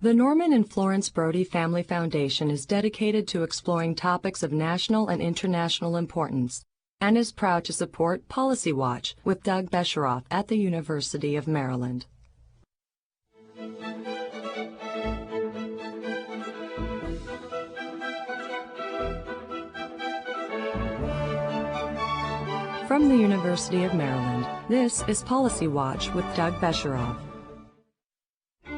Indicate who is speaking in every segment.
Speaker 1: The Norman and Florence Brody Family Foundation is dedicated to exploring topics of national and international importance and is proud to support Policy Watch with Doug Besheroff at the University of Maryland. From the University of Maryland, this is Policy Watch with Doug Besheroff.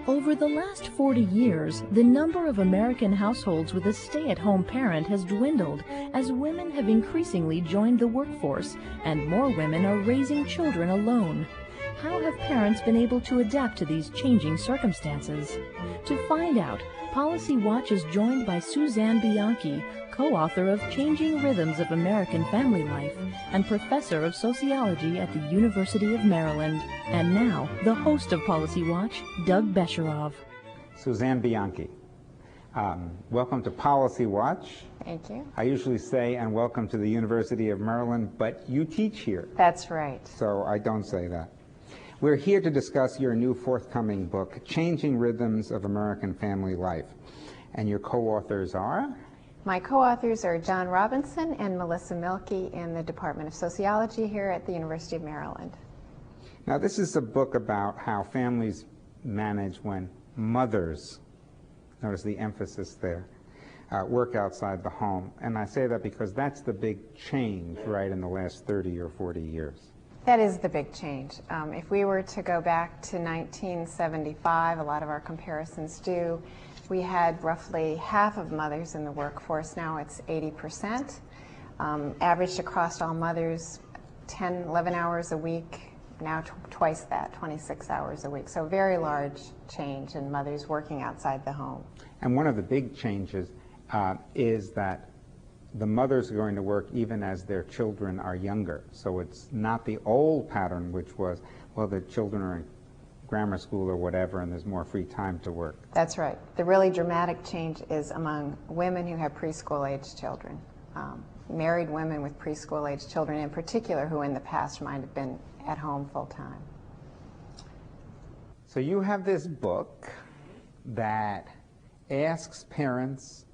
Speaker 2: Over the last 40 years, the number of American households with a stay-at-home parent has dwindled as women have increasingly joined the workforce and more women are raising children alone. How have parents been able to adapt to these changing circumstances? To find out, Policy Watch is joined by Suzanne Bianchi, co-author of Changing Rhythms of American Family Life and professor of sociology at the University of Maryland. And now, the host of Policy Watch, Doug Besheroff.
Speaker 3: Suzanne Bianchi, welcome to Policy Watch.
Speaker 4: Thank you.
Speaker 3: I usually say, and welcome to the University of Maryland, but you teach here.
Speaker 4: That's right.
Speaker 3: So I don't say that. We're here to discuss your new forthcoming book, Changing Rhythms of American Family Life. And your co-authors are?
Speaker 4: My co-authors are John Robinson and Melissa Milkey in the Department of Sociology here at the University of Maryland.
Speaker 3: Now, this is a book about how families manage when mothers, notice the emphasis there, work outside the home. And I say that because that's the big change, right, in the last 30 or 40 years.
Speaker 4: That is the big change. If we were to go back to 1975, a lot of our comparisons do, we had roughly half of mothers in the workforce. Now it's 80%. Averaged across all mothers, 10, 11 hours a week. Now twice that, 26 hours a week. So very large change in mothers working outside the home.
Speaker 3: And one of the big changes is that the mothers are going to work even as their children are younger. So it's not the old pattern, which was, well, the children are in grammar school or whatever, and there's more free time to work.
Speaker 4: That's right. The really dramatic change is among women who have preschool-age children. Married women with preschool-age children in particular, who in the past might have been at home full-time.
Speaker 3: So you have this book that asks parents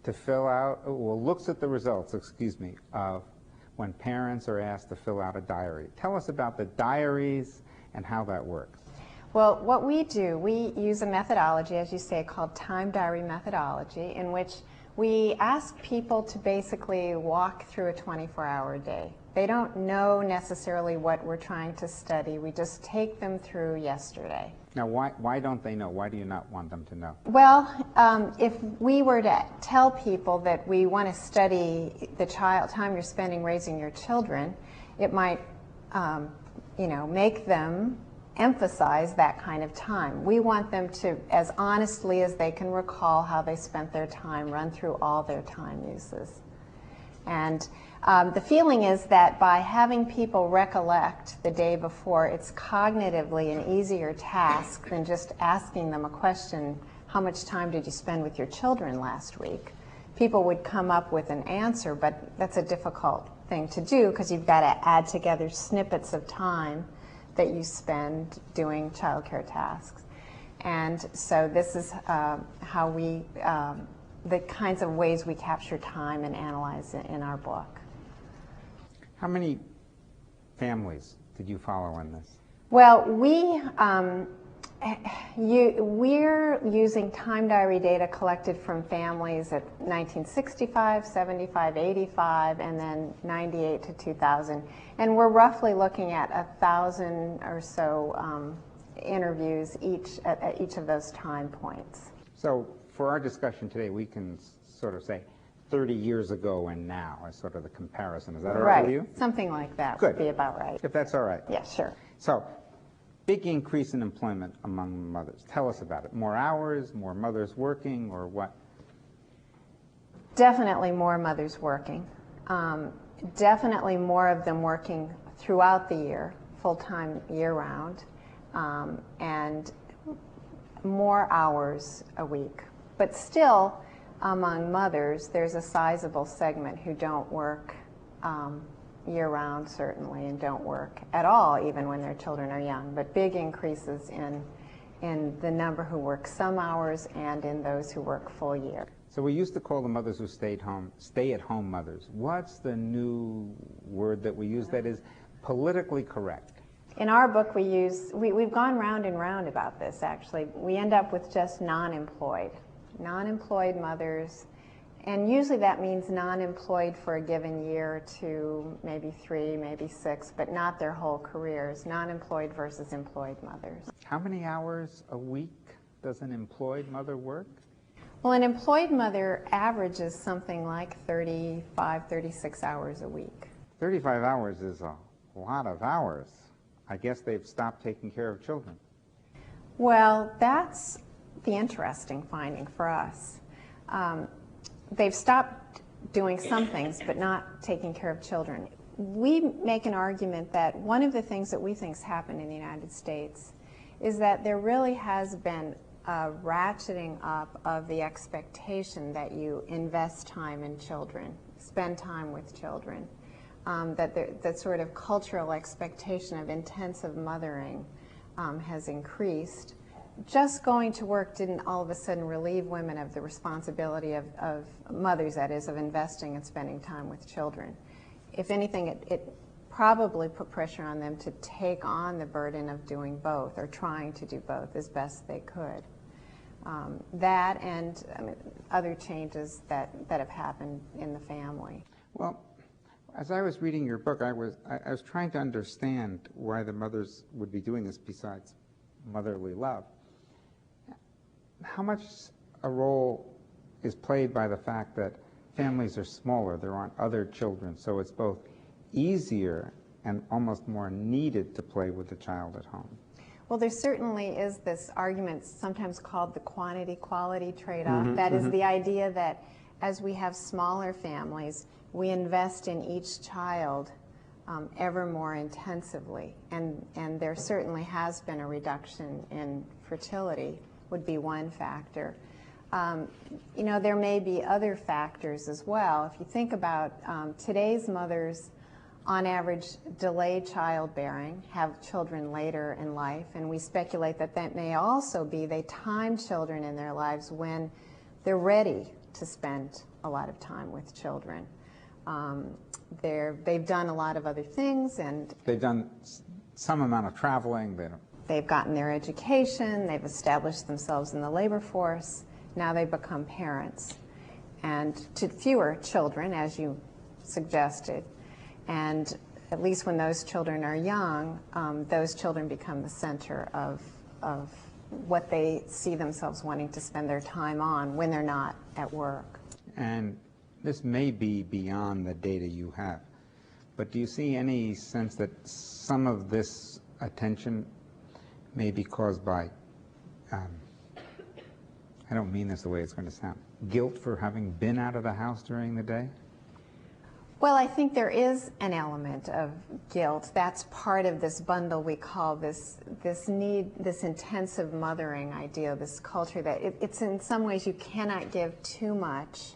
Speaker 3: to fill out, well, looks at the results, of when parents are asked to fill out a diary. Tell us about the diaries and how that works.
Speaker 4: Well, what we do, we use a methodology, as you say, called time diary methodology, in which we ask people to basically walk through a 24-hour day. They don't know necessarily what we're trying to study. We just take them through yesterday.
Speaker 3: Now, why don't they know? Why do you not want them to know?
Speaker 4: Well, if we were to tell people that we want to study the time you're spending raising your children, it might, make them emphasize that kind of time. We want them to, as honestly as they can recall how they spent their time, run through all their time uses. And the feeling is that by having people recollect the day before, it's cognitively an easier task than just asking them a question, how much time did you spend with your children last week? People would come up with an answer, but that's a difficult thing to do because you've got to add together snippets of time that you spend doing childcare tasks. And so this is how we, the kinds of ways we capture time and analyze it in our book.
Speaker 3: How many families did you follow in this?
Speaker 4: Well, we're using time diary data collected from families at 1965, 75, 85, and then 98 to 2000. And we're roughly looking at 1,000 or so interviews at each of those time points.
Speaker 3: So for our discussion today, we can sort of say 30 years ago and now as sort of the comparison. Is that all right with you?
Speaker 4: Something like that
Speaker 3: Good.
Speaker 4: would be about right.
Speaker 3: If that's all right.
Speaker 4: Yeah, sure.
Speaker 3: So, big increase in employment among mothers. Tell us about it. More hours, more mothers working, or what?
Speaker 4: Definitely more mothers working. Definitely more of them working throughout the year, full-time year-round, and more hours a week. But still, among mothers, there's a sizable segment who don't work year-round, certainly, and don't work at all, even when their children are young. But big increases in the number who work some hours and in those who work full year.
Speaker 3: So we used to call the mothers who stay-at-home mothers. What's the new word that we use that is politically correct?
Speaker 4: In our book, we've gone round and round about this, actually. We end up with just non-employed mothers, and usually that means non-employed for a given year or two, maybe 3, maybe 6, but not their whole careers, non-employed versus employed mothers.
Speaker 3: How many hours a week does an employed mother work?
Speaker 4: Well, an employed mother averages something like 35, 36 hours a week.
Speaker 3: 35 hours is a lot of hours. I guess they've stopped taking care of children.
Speaker 4: Well, that's the interesting finding for us. They've stopped doing some things, but not taking care of children. We make an argument that one of the things that we think's happened in the United States is that there really has been a ratcheting up of the expectation that you invest time in children, spend time with children, that sort of cultural expectation of intensive mothering has increased. Just going to work didn't all of a sudden relieve women of the responsibility of mothers, that is, of investing and spending time with children. If anything, it probably put pressure on them to take on the burden of doing both, or trying to do both as best they could. That and other changes that have happened in the family.
Speaker 3: Well, as I was reading your book, I was trying to understand why the mothers would be doing this besides motherly love. How much a role is played by the fact that families are smaller, there aren't other children, so it's both easier and almost more needed to play with the child at home? Well,
Speaker 4: there certainly is this argument, sometimes called the quantity-quality trade-off. That is the idea that as we have smaller families, we invest in each child ever more intensively. And there certainly has been a reduction in fertility, would be one factor. There may be other factors as well. If you think about today's mothers, on average, delay childbearing, have children later in life, and we speculate that that may also be they time children in their lives when they're ready to spend a lot of time with children. They've done a lot of other things, and
Speaker 3: they've done some amount of traveling.
Speaker 4: They've gotten their education, they've established themselves in the labor force, now they've become parents, and to fewer children, as you suggested. And at least when those children are young, those children become the center of what they see themselves wanting to spend their time on when they're not at work.
Speaker 3: And this may be beyond the data you have, but do you see any sense that some of this attention may be caused by, I don't mean this the way it's going to sound, guilt for having been out of the house during the day?
Speaker 4: Well, I think there is an element of guilt. That's part of this bundle we call this intensive mothering idea, this culture that it's in some ways you cannot give too much.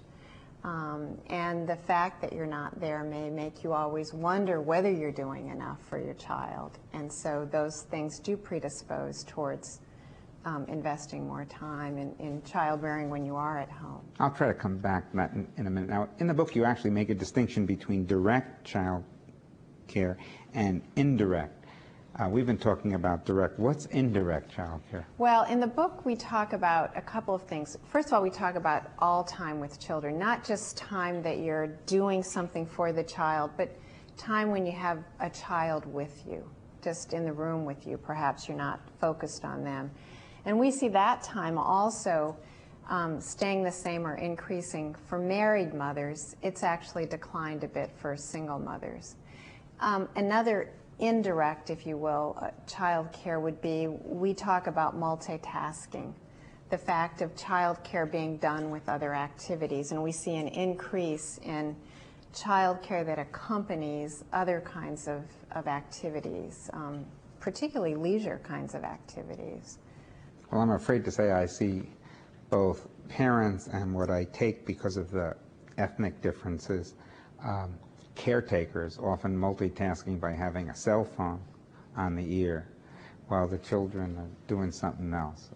Speaker 4: And the fact that you're not there may make you always wonder whether you're doing enough for your child. And so those things do predispose towards investing more time in child rearing when you are at home.
Speaker 3: I'll try to come back to that in a minute. Now, in the book, you actually make a distinction between direct child care and indirect. We've been talking about direct. What's indirect child care?
Speaker 4: Well, in the book, we talk about a couple of things. First of all, we talk about all time with children, not just time that you're doing something for the child, but time when you have a child with you, just in the room with you. Perhaps you're not focused on them. And we see that time also staying the same or increasing for married mothers. It's actually declined a bit for single mothers. Another indirect, if you will, child care would be, we talk about multitasking, the fact of child care being done with other activities. And we see an increase in child care that accompanies other kinds of activities, particularly leisure kinds of activities.
Speaker 3: Well, I'm afraid to say I see both parents and what I take because of the ethnic differences, caretakers often multitasking by having a cell phone on the ear while the children are doing something else.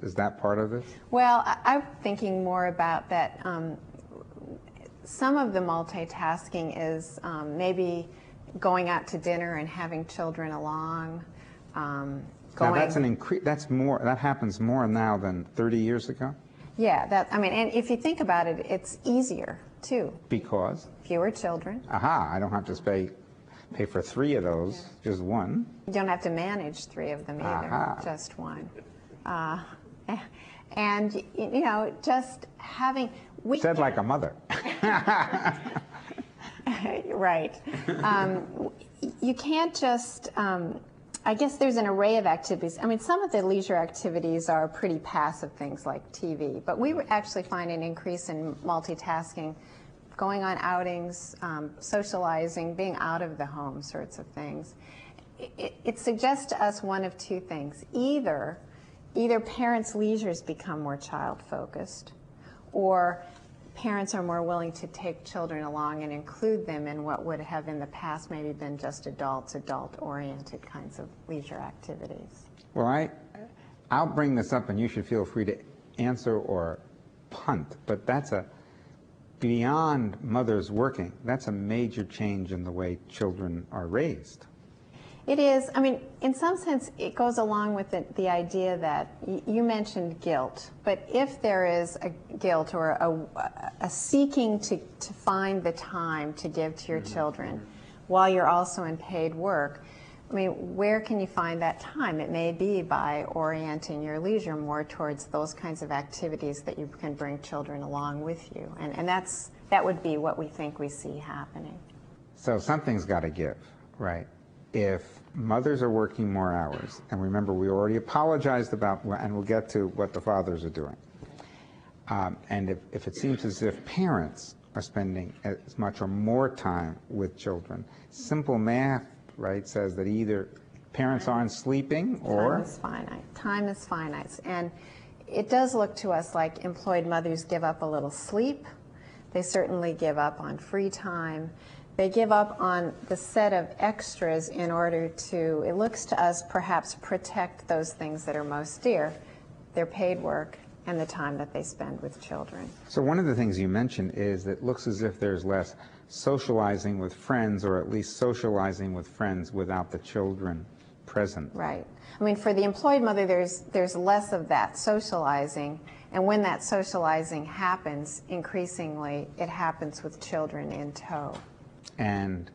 Speaker 3: Is that part of this?
Speaker 4: Well, I'm thinking more about that. Some of the multitasking is maybe going out to dinner and having children along.
Speaker 3: Now that's an increase. That's more. That happens more now than 30 years ago.
Speaker 4: Yeah, I mean, and if you think about it, it's easier too.
Speaker 3: Because?
Speaker 4: Fewer children.
Speaker 3: Aha! I don't have to pay for 3 of those, just one.
Speaker 4: You don't have to manage 3 of them either, just one. And you know, just having.
Speaker 3: Said like a mother.
Speaker 4: Right. You can't just. I guess there's an array of activities. I mean, some of the leisure activities are pretty passive things like TV, but we actually find an increase in multitasking, going on outings, socializing, being out of the home sorts of things. It suggests to us one of 2 things. Either parents' leisures become more child-focused, or parents are more willing to take children along and include them in what would have in the past maybe been just adult-oriented kinds of leisure activities.
Speaker 3: Well, I'll bring this up and you should feel free to answer or punt, but that's beyond mothers working, that's a major change in the way children are raised.
Speaker 4: It is. I mean, in some sense, it goes along with the idea that you mentioned guilt, but if there is a guilt or a seeking to find the time to give to your children while you're also in paid work, I mean, where can you find that time? It may be by orienting your leisure more towards those kinds of activities that you can bring children along with you, and that would be what we think we see happening.
Speaker 3: So something's got to give, right? If mothers are working more hours, and remember we already apologized about, and we'll get to what the fathers are doing, and if it seems as if parents are spending as much or more time with children, simple math, right, says that either parents aren't sleeping or...
Speaker 4: Time is finite. Time is finite. And it does look to us like employed mothers give up a little sleep. They certainly give up on free time. They give up on the set of extras in order to, it looks to us, perhaps protect those things that are most dear, their paid work and the time that they spend with children.
Speaker 3: So one of the things you mentioned is that it looks as if there's less socializing with friends, or at least socializing with friends without the children present.
Speaker 4: Right. I mean, for the employed mother, there's less of that socializing, and when that socializing happens, increasingly it happens with children in tow.
Speaker 3: And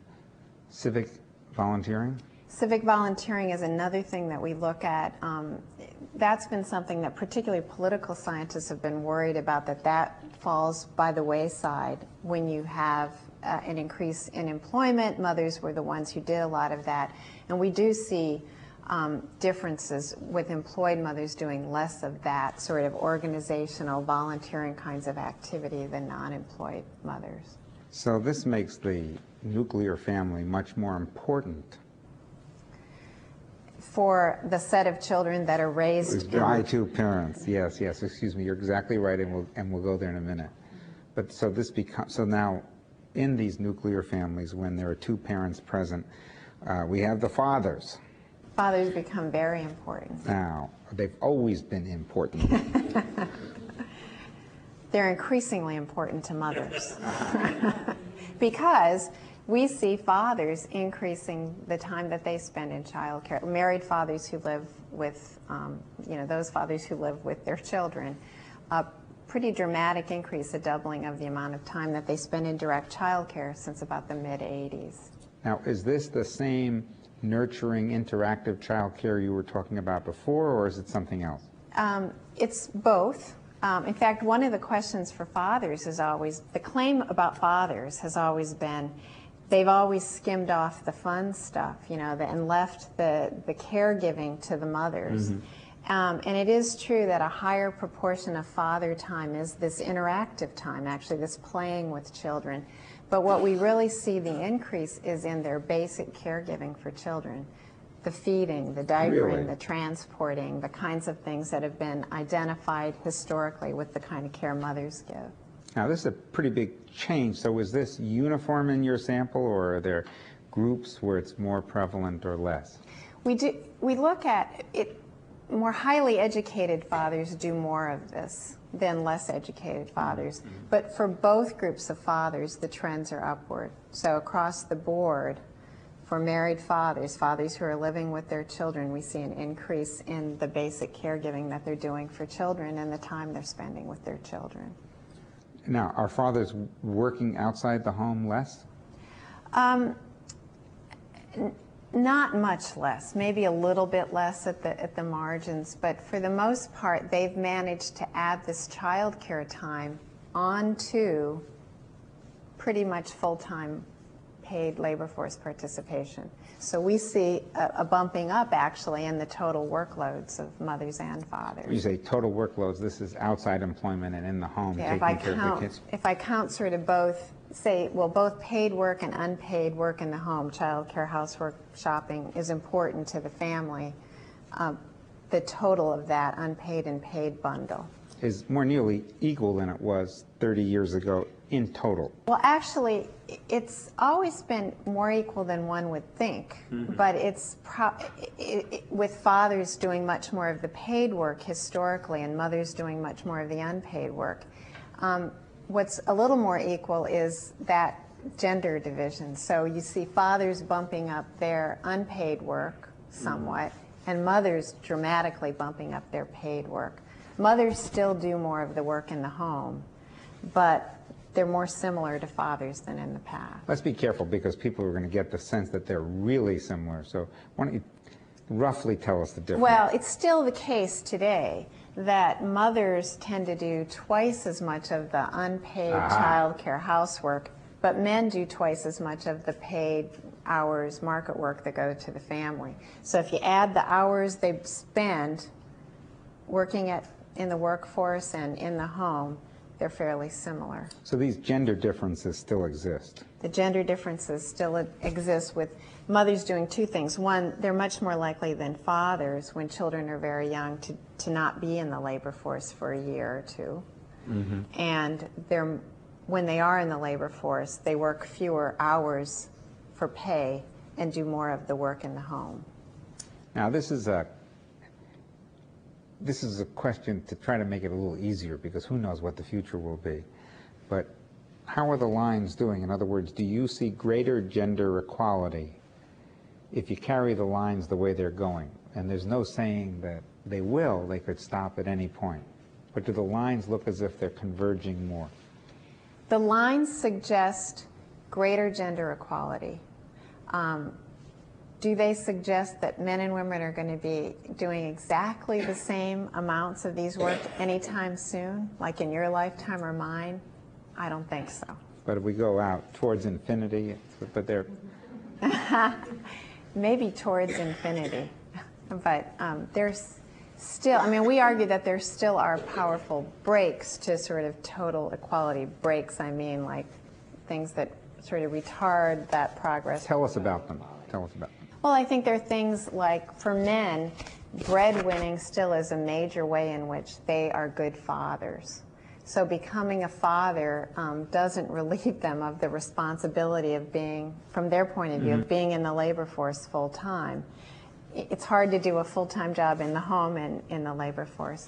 Speaker 3: civic volunteering?
Speaker 4: Civic volunteering is another thing that we look at. That's been something that particularly political scientists have been worried about, that falls by the wayside when you have an increase in employment. Mothers were the ones who did a lot of that. And we do see differences with employed mothers doing less of that sort of organizational, volunteering kinds of activity than non-employed mothers.
Speaker 3: So this makes the nuclear family much more important.
Speaker 4: For the set of children that are raised
Speaker 3: by 2 parents, yes, excuse me, you're exactly right, and we'll go there in a minute. But so this becomes, so now in these nuclear families, when there are 2 parents present, we have the fathers.
Speaker 4: Fathers become very important.
Speaker 3: Now, they've always been important.
Speaker 4: They're increasingly important to mothers because we see fathers increasing the time that they spend in child care. Married fathers who live with, those fathers who live with their children, a pretty dramatic increase, a doubling of the amount of time that they spend in direct child care since about the mid-'80s.
Speaker 3: Now, is this the same nurturing, interactive child care you were talking about before, or is it something else?
Speaker 4: It's both. In fact, one of the questions for fathers is always, the claim about fathers has always been, they've always skimmed off the fun stuff, and left the caregiving to the mothers. Mm-hmm. And it is true that a higher proportion of father time is this interactive time, actually, this playing with children. But what we really see the increase is in their basic caregiving for children. The feeding, the diapering,
Speaker 3: Really?
Speaker 4: The transporting, the kinds of things that have been identified historically with the kind of care mothers give.
Speaker 3: Now, this is a pretty big change. So is this uniform in your sample, or are there groups where it's more prevalent or less?
Speaker 4: We look at it. More highly educated fathers do more of this than less educated fathers. But for both groups of fathers, the trends are upward. So across the board, for married fathers, fathers who are living with their children, we see an increase in the basic caregiving that they're doing for children and the time they're spending with their children.
Speaker 3: Now, are fathers working outside the home less?
Speaker 4: Not much less, maybe a little bit less at the margins, but for the most part, they've managed to add this child care time onto pretty much full-time paid labor force participation. So we see a bumping up, actually, in the total workloads of mothers and fathers.
Speaker 3: You say total workloads, this is outside employment and in the home,
Speaker 4: Yeah,
Speaker 3: taking care of the kids?
Speaker 4: If I count sort of both, say, well, both paid work and unpaid work in the home, childcare, housework, shopping, is important to the family. The total of that unpaid and paid bundle
Speaker 3: is more nearly equal than it was 30 years ago in total.
Speaker 4: Well, actually, it's always been more equal than one would think, but it's with fathers doing much more of the paid work historically and mothers doing much more of the unpaid work. What's a little more equal is that gender division. So you see fathers bumping up their unpaid work somewhat, and mothers dramatically bumping up their paid work. Mothers still do more of the work in the home, but they're more similar to fathers than in the past.
Speaker 3: Let's be careful, because people are going to get the sense that they're really similar. So why don't you roughly tell us the difference?
Speaker 4: Well, it's still the case today that mothers tend to do twice as much of the unpaid child care housework, but men do twice as much of the paid hours market work that go to the family. So if you add the hours they spend working in the workforce and in the home, they're fairly similar.
Speaker 3: So these gender differences still exist?
Speaker 4: The gender differences still exist, with mothers doing two things. One, they're much more likely than fathers when children are very young to not be in the labor force for a year or two. And when they are in the labor force, they work fewer hours for pay and do more of the work in the home.
Speaker 3: Now, this is a question to try to make it a little easier, because who knows what the future will be. But how are the lines doing? In other words, do you see greater gender equality if you carry the lines the way they're going? And there's no saying that they will. They could stop at any point. But do the lines look as if they're converging more?
Speaker 4: The lines suggest greater gender equality. Do they suggest that men and women are going to be doing exactly the same amounts of these work anytime soon, like in your lifetime or mine? I don't think so.
Speaker 3: But if we go out towards infinity, but they're...
Speaker 4: Maybe towards infinity. But there's still, I mean, we argue that there still are powerful breaks to sort of total equality. Breaks, I mean, like things that sort of retard that progress.
Speaker 3: Tell us about them. Tell us about them.
Speaker 4: Well, I think there are things like, for men, breadwinning still is a major way in which they are good fathers. So becoming a father doesn't relieve them of the responsibility of being, from their point of view, of being in the labor force full time. It's hard to do a full-time job in the home and in the labor force.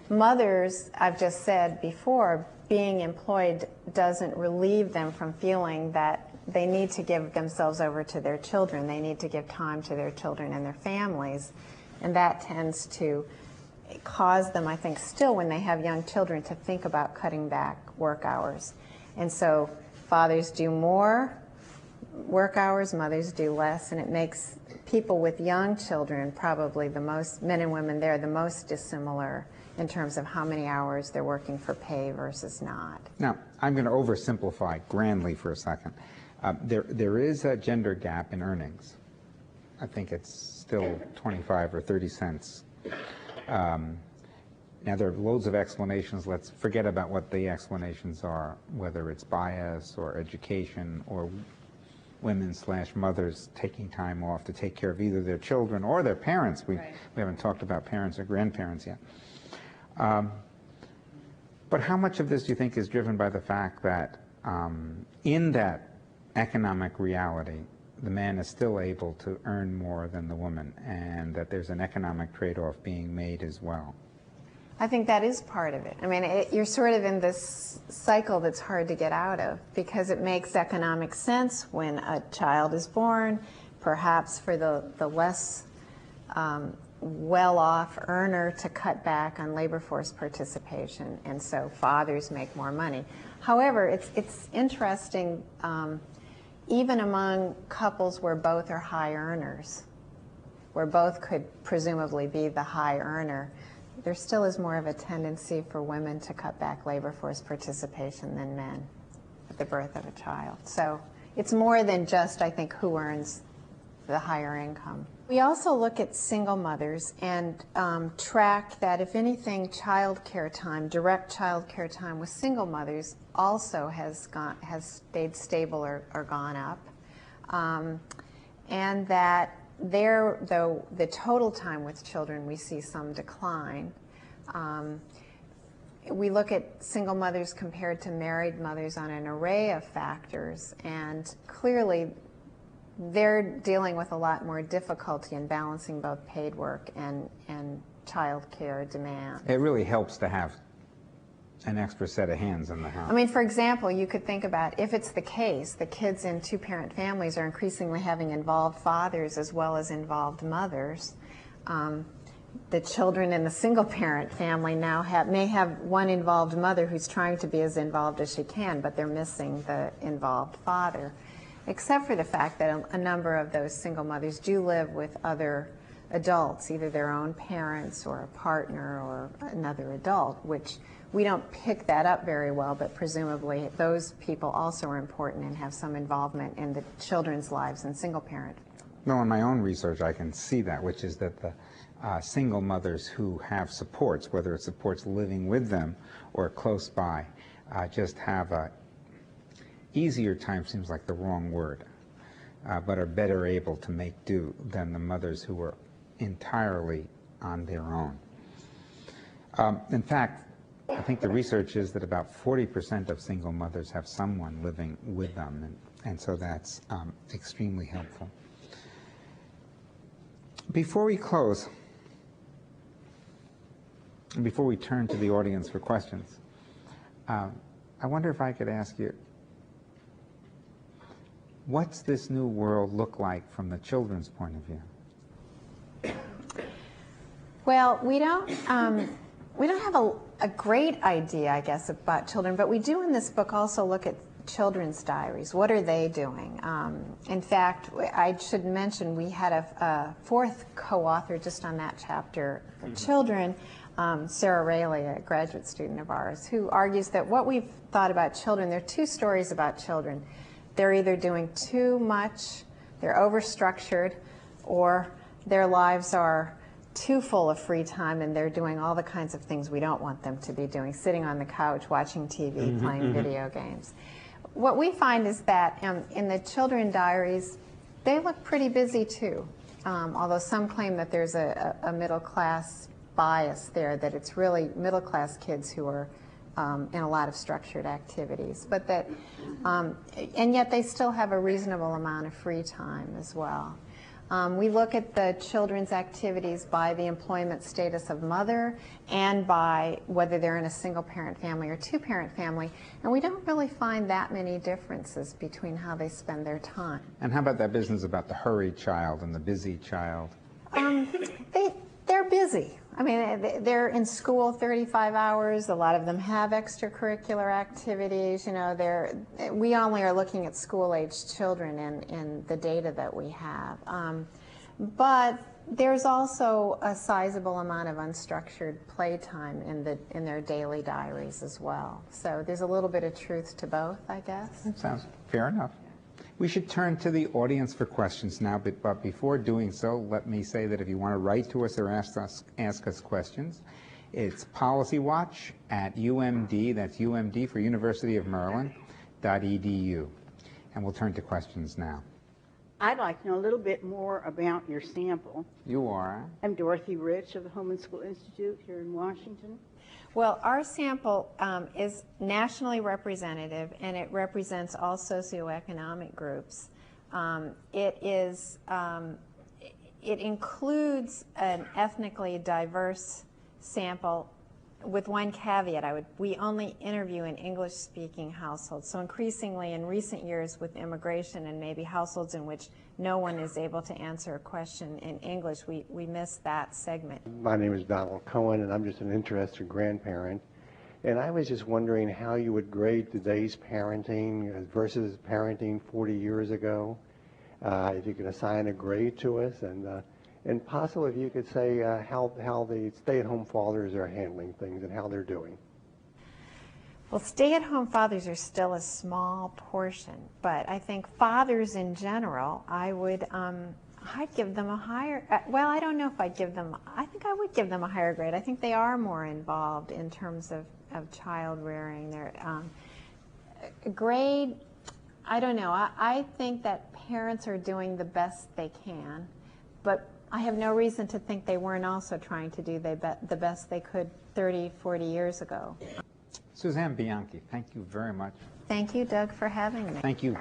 Speaker 4: Mothers, I've just said before, being employed doesn't relieve them from feeling that they need to give themselves over to their children. They need to give time to their children and their families. And that tends to cause them, I think, still when they have young children, to think about cutting back work hours. And so fathers do more work hours, mothers do less, and it makes people with young children probably the most, men and women there, the most dissimilar in terms of how many hours they're working for pay versus not.
Speaker 3: Now, I'm going to oversimplify grandly for a second. There is a gender gap in earnings. I think it's still 25 or 30 cents. Now, there are loads of explanations. Let's forget about what the explanations are, whether it's bias or education or women/mothers taking time off to take care of either their children or their parents. We haven't talked about parents or grandparents yet. But how much of this do you think is driven by the fact that in that economic reality, the man is still able to earn more than the woman, and that there's an economic trade-off being made as well.
Speaker 4: I think that is part of it. I mean, you're sort of in this cycle that's hard to get out of, because it makes economic sense when a child is born, perhaps for the less well-off earner to cut back on labor force participation, and so fathers make more money. However, it's interesting, even among couples where both are high earners, where both could presumably be the high earner, there still is more of a tendency for women to cut back labor force participation than men at the birth of a child. So it's more than just, I think, who earns the higher income. We also look at single mothers and track that, if anything, child care time, direct child care time with single mothers also has stayed stable or gone up. And that there, though the total time with children, we see some decline. We look at single mothers compared to married mothers on an array of factors, and clearly they're dealing with a lot more difficulty in balancing both paid work and child care demand.
Speaker 3: It really helps to have an extra set of hands in the house.
Speaker 4: I mean, for example, you could think about, if it's the case, the kids in two-parent families are increasingly having involved fathers as well as involved mothers. The children in the single-parent family now may have one involved mother who's trying to be as involved as she can, but they're missing the involved father, except for the fact that a number of those single mothers do live with other adults, either their own parents or a partner or another adult, which we don't pick that up very well, but presumably those people also are important and have some involvement in the children's lives in single parent.
Speaker 3: No, in my own research I can see that, which is that the single mothers who have supports, whether it's supports living with them or close by, just have a easier time, seems like the wrong word, but are better able to make do than the mothers who are entirely on their own. In fact, I think the research is that about 40% of single mothers have someone living with them, and so that's extremely helpful. Before we close, before we turn to the audience for questions, I wonder if I could ask you, what's this new world look like from the children's point of view?
Speaker 4: Well, we don't have a great idea, I guess, about children, but we do in this book also look at children's diaries. What are they doing? In fact, I should mention we had a fourth co-author just on that chapter for children, Sarah Raley, a graduate student of ours, who argues that what we've thought about children, there are two stories about children. They're either doing too much, they're overstructured, or their lives are too full of free time and they're doing all the kinds of things we don't want them to be doing, sitting on the couch, watching TV, playing video games. What we find is that in the children diaries, they look pretty busy too, although some claim that there's a middle class bias there, that it's really middle class kids who are in a lot of structured activities, but that, and yet they still have a reasonable amount of free time as well. We look at the children's activities by the employment status of mother and by whether they're in a single-parent family or two-parent family, and we don't really find that many differences between how they spend their time.
Speaker 3: And how about that business about the hurried child and the busy child?
Speaker 4: They're busy. I mean, they're in school 35 hours. A lot of them have extracurricular activities. You know, we only are looking at school-aged children in the data that we have. But there's also a sizable amount of unstructured playtime in their daily diaries as well. So there's a little bit of truth to both, I guess.
Speaker 3: That sounds fair enough. We should turn to the audience for questions now, but before doing so, let me say that if you want to write to us or ask us questions, it's policywatch@UMD, that's UMD for University of Maryland, .edu. And we'll turn to questions now.
Speaker 5: I'd like to know a little bit more about your sample.
Speaker 3: You are?
Speaker 5: I'm Dorothy Rich of the Home and School Institute here in Washington.
Speaker 4: Well, our sample is nationally representative, and it represents all socioeconomic groups. It includes an ethnically diverse sample, with one caveat. We only interview in English-speaking households. So increasingly in recent years with immigration and maybe households in which no one is able to answer a question in English, we miss that segment.
Speaker 6: My name is Donald Cohen, and I'm just an interested grandparent. And I was just wondering how you would grade today's parenting versus parenting 40 years ago. If you could assign a grade to us, and possibly if you could say how the stay-at-home fathers are handling things and how they're doing.
Speaker 4: Well, stay-at-home fathers are still a small portion, but I think fathers in general, I'd give them a higher, well, I don't know if I'd give them, I think I would give them a higher grade. I think they are more involved in terms of child rearing. Their grade, I don't know. I think that parents are doing the best they can, but I have no reason to think they weren't also trying to do the best they could 30, 40 years ago.
Speaker 3: Suzanne Bianchi, thank you very much.
Speaker 4: Thank you, Doug, for having me.
Speaker 3: Thank you.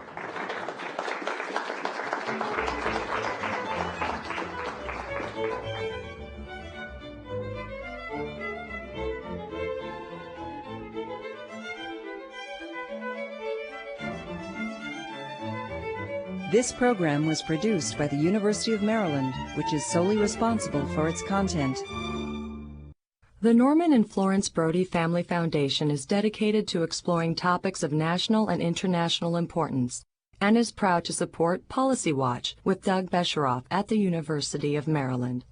Speaker 7: This program was produced by the University of Maryland, which is solely responsible for its content.
Speaker 1: The Norman and Florence Brody Family Foundation is dedicated to exploring topics of national and international importance and is proud to support Policy Watch with Doug Besheroff at the University of Maryland.